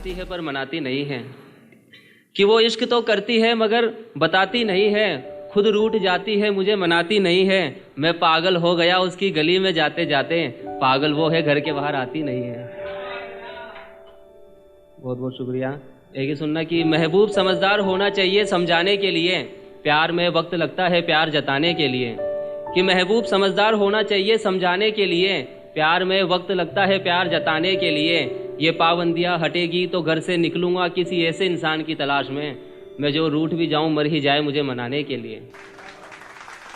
चाहती है पर मनाती नहीं है, कि वो इश्क तो करती है मगर बताती नहीं है, खुद रूठ जाती है मुझे मनाती नहीं है, मैं पागल हो गया उसकी गली में जाते जाते, पागल वो है घर के बाहर आती नहीं है। बहुत बहुत शुक्रिया। एक ही सुनना कि महबूब समझदार होना चाहिए समझाने के लिए, प्यार में वक्त लगता है प्यार जताने के लिए, कि महबूब समझदार होना चाहिए समझाने के लिए, प्यार में वक्त लगता है प्यार जताने के लिए, ये पाबंदियाँ हटेगी तो घर से निकलूँगा किसी ऐसे इंसान की तलाश में, मैं जो रूठ भी जाऊँ मर ही जाए मुझे मनाने के लिए।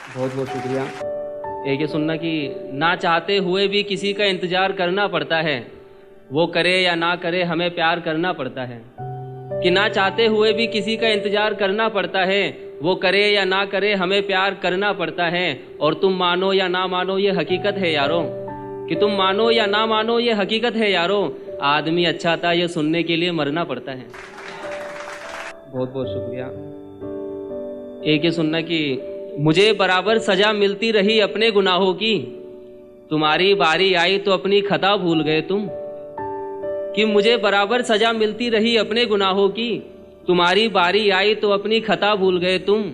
बहुत बहुत शुक्रिया। एक ये सुनना कि ना चाहते हुए भी किसी का इंतज़ार करना पड़ता है, वो करे या ना करे हमें प्यार करना पड़ता है, कि ना चाहते हुए भी किसी का इंतज़ार करना पड़ता है, वो करे या ना करे हमें प्यार करना पड़ता है, और तुम मानो या ना मानो ये हकीकत है यारों, कि तुम मानो या ना मानो ये हकीकत है यारों, आदमी अच्छा था ये सुनने के लिए मरना पड़ता है। बहुत बहुत शुक्रिया। एक ये सुनना कि मुझे बराबर सजा मिलती रही अपने गुनाहों की, तुम्हारी बारी आई तो अपनी खता भूल गए तुम, कि मुझे बराबर सजा मिलती रही अपने गुनाहों की, तुम्हारी बारी आई तो अपनी खता भूल गए तुम,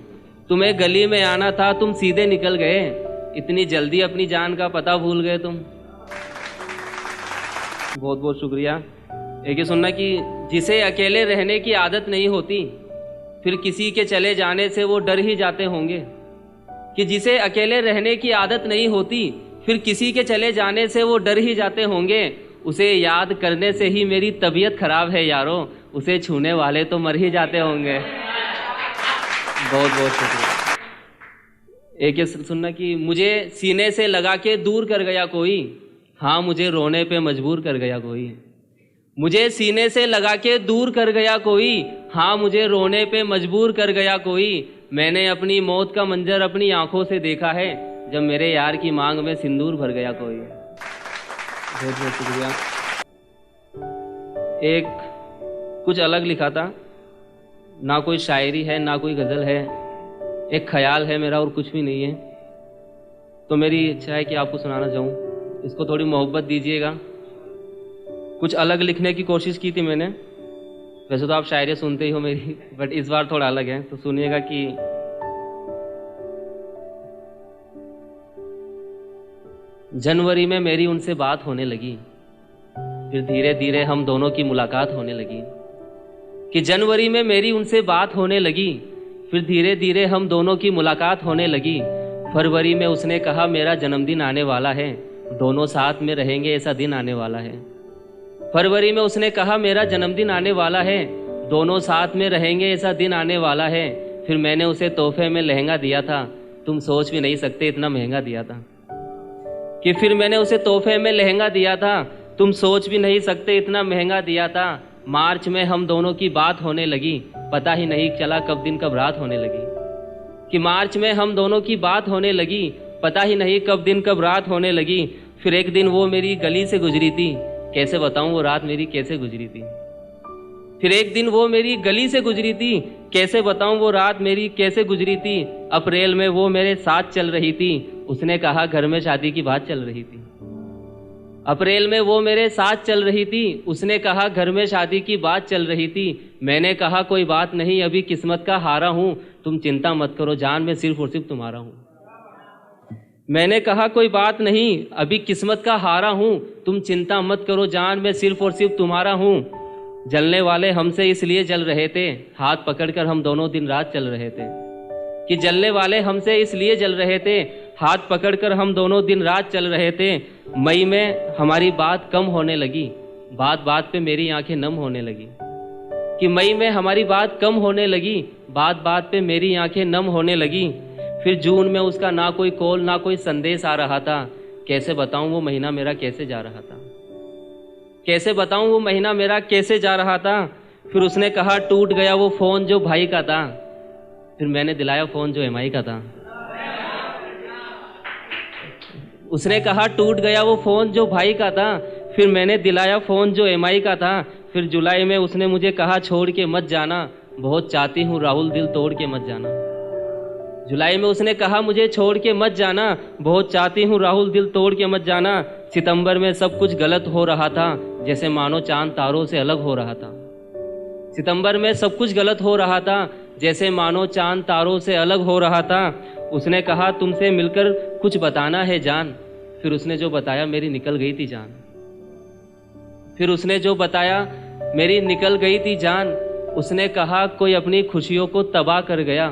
तुम्हें गली में आना था तुम सीधे निकल गए, इतनी जल्दी अपनी जान का पता भूल गए तुम। बहुत बहुत शुक्रिया। एक ये सुनना कि जिसे अकेले रहने की आदत नहीं होती, फिर किसी के चले जाने से वो डर ही जाते होंगे, कि जिसे अकेले रहने की आदत नहीं होती, फिर किसी के चले जाने से वो डर ही जाते होंगे, उसे याद करने से ही मेरी तबीयत खराब है यारों, उसे छूने वाले तो मर ही जाते होंगे। बहुत बहुत शुक्रिया। एक ये सुनना कि मुझे सीने से लगा के दूर कर गया कोई, हाँ मुझे रोने पे मजबूर कर गया कोई, मुझे सीने से लगा के दूर कर गया कोई, हाँ मुझे रोने पे मजबूर कर गया कोई, मैंने अपनी मौत का मंजर अपनी आंखों से देखा है, जब मेरे यार की मांग में सिंदूर भर गया कोई। बहुत बहुत शुक्रिया। एक कुछ अलग लिखा था, ना कोई शायरी है ना कोई गज़ल है, एक ख्याल है मेरा और कुछ भी नहीं है, तो मेरी इच्छा है कि आपको सुनाना चाहूँ, इसको थोड़ी मोहब्बत दीजिएगा। कुछ अलग लिखने की कोशिश की थी मैंने, वैसे तो आप शायरी सुनते ही हो मेरी, बट इस बार थोड़ा अलग है, तो सुनिएगा कि जनवरी में मेरी उनसे बात होने लगी, फिर धीरे धीरे हम दोनों की मुलाकात होने लगी, कि जनवरी में मेरी उनसे बात होने लगी, फिर धीरे धीरे हम दोनों की मुलाकात होने लगी, फरवरी में उसने कहा मेरा जन्मदिन आने वाला है, दोनों साथ में रहेंगे ऐसा दिन आने वाला है, फरवरी में उसने कहा मेरा जन्मदिन आने वाला है, दोनों साथ में रहेंगे ऐसा दिन आने वाला है, फिर मैंने उसे तोहफे में लहंगा दिया था, तुम सोच भी नहीं सकते इतना महंगा दिया था, कि फिर मैंने उसे तोहफे में लहंगा दिया था, तुम सोच भी नहीं सकते इतना महंगा दिया था, मार्च में हम दोनों की बात होने लगी, पता ही नहीं चला कब दिन कब रात होने लगी, कि मार्च में हम दोनों की बात होने लगी, पता ही नहीं कब दिन कब रात होने लगी, फिर एक दिन वो मेरी गली से गुजरी थी, कैसे बताऊं वो रात मेरी कैसे गुजरी थी, फिर एक दिन वो मेरी गली से गुजरी थी, कैसे बताऊं वो रात मेरी कैसे गुजरी थी, अप्रैल में वो मेरे साथ चल रही थी, उसने कहा घर में शादी की बात चल रही थी, अप्रैल में वो मेरे साथ चल रही थी, उसने कहा घर में शादी की बात चल रही थी, मैंने कहा कोई बात नहीं अभी किस्मत का हारा हूँ, तुम चिंता मत करो जान मैं सिर्फ और सिर्फ तुम्हारा हूँ, मैंने कहा कोई बात नहीं अभी किस्मत का हारा हूँ, तुम चिंता मत करो जान मैं सिर्फ और सिर्फ तुम्हारा हूँ, जलने वाले हमसे इसलिए जल रहे थे, हाथ पकड़कर हम दोनों दिन रात चल रहे थे, कि जलने वाले हमसे इसलिए जल रहे थे, हाथ पकड़कर हम दोनों दिन रात चल रहे थे, मई में हमारी बात कम होने लगी, बात बात पे मेरी आंखें नम होने लगी, कि मई में हमारी बात कम होने लगी, बात बात पे मेरी आंखें नम होने लगी, फिर जून में उसका ना कोई कॉल ना कोई संदेश आ रहा था, कैसे बताऊं वो महीना मेरा कैसे जा रहा था, कैसे बताऊं वो महीना मेरा कैसे जा रहा था, फिर उसने कहा टूट गया वो फ़ोन जो भाई का था, फिर मैंने दिलाया फ़ोन जो एमआई का था, उसने कहा टूट गया वो फ़ोन जो भाई का था, फिर मैंने दिलाया फ़ोन जो एमआई का था, फिर जुलाई में उसने मुझे कहा छोड़ के मत जाना, बहुत चाहती हूँ राहुल दिल तोड़ के मत जाना, जुलाई में उसने कहा मुझे छोड़ के मत जाना, बहुत चाहती हूँ राहुल दिल तोड़ के मत जाना, सितंबर में सब कुछ गलत हो रहा था, जैसे मानो चांद तारों से अलग हो रहा था, सितंबर में सब कुछ गलत हो रहा था, जैसे मानो चांद तारों से अलग हो रहा था। उसने कहा तुमसे मिलकर कुछ बताना है जान। फिर उसने जो बताया मेरी निकल गई थी जान। फिर उसने जो बताया मेरी निकल गई थी जान। उसने कहा कोई अपनी खुशियों को तबाह कर गया।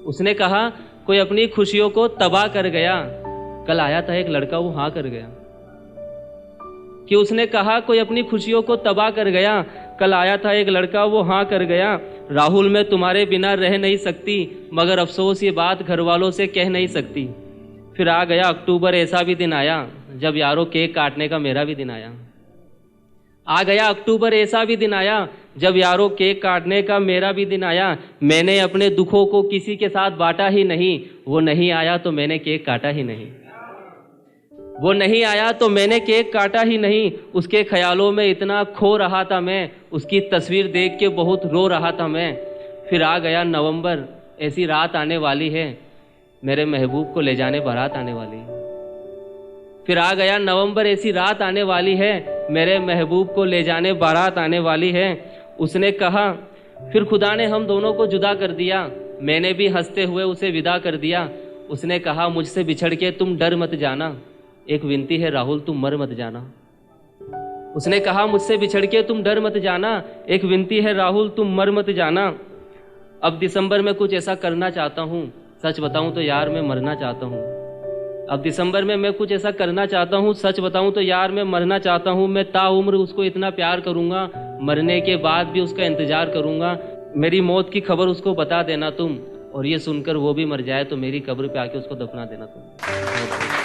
उसने कहा कोई अपनी खुशियों को तबाह कर गया। कल आया था एक लड़का वो हाँ कर गया। कि उसने कहा कोई अपनी खुशियों को तबाह कर गया। कल आया था एक लड़का वो हाँ कर गया। राहुल मैं तुम्हारे बिना रह नहीं सकती, मगर अफसोस ये बात घर वालों से कह नहीं सकती। फिर आ गया अक्टूबर, ऐसा भी दिन आया जब यारों केक काटने का मेरा भी दिन आया। आ गया अक्टूबर, ऐसा भी दिन आया जब यारों केक काटने का मेरा भी दिन आया। मैंने अपने दुखों को किसी के साथ बांटा ही नहीं। वो नहीं आया तो मैंने केक काटा ही नहीं। वो नहीं आया तो मैंने केक काटा ही नहीं। उसके ख्यालों में इतना खो रहा था मैं, उसकी तस्वीर देख के बहुत रो रहा था मैं। फिर आ गया नवंबर, ऐसी रात आने वाली है मेरे महबूब को ले जाने बारात आने वाली है। फिर आ गया नवंबर, ऐसी रात आने वाली है मेरे महबूब को ले जाने बारात आने वाली है। उसने कहा फिर खुदा ने हम दोनों को जुदा कर दिया। मैंने भी हंसते हुए उसे विदा कर दिया। उसने कहा मुझसे बिछड़ के तुम डर मत जाना, एक विनती है राहुल तुम मर मत जाना। उसने कहा मुझसे बिछड़ के तुम डर मत जाना, एक विनती है राहुल तुम मर मत जाना। अब दिसंबर में कुछ ऐसा करना चाहता हूँ, सच बताऊं तो यार मैं मरना चाहता हूँ। अब दिसंबर में मैं कुछ ऐसा करना चाहता हूँ, सच बताऊं तो यार मैं मरना चाहता हूँ। मैं ताउम्र उसको इतना प्यार करूँगा, मरने के बाद भी उसका इंतजार करूँगा। मेरी मौत की खबर उसको बता देना तुम, और ये सुनकर वो भी मर जाए तो मेरी कब्र पे आके उसको दफना देना तुम।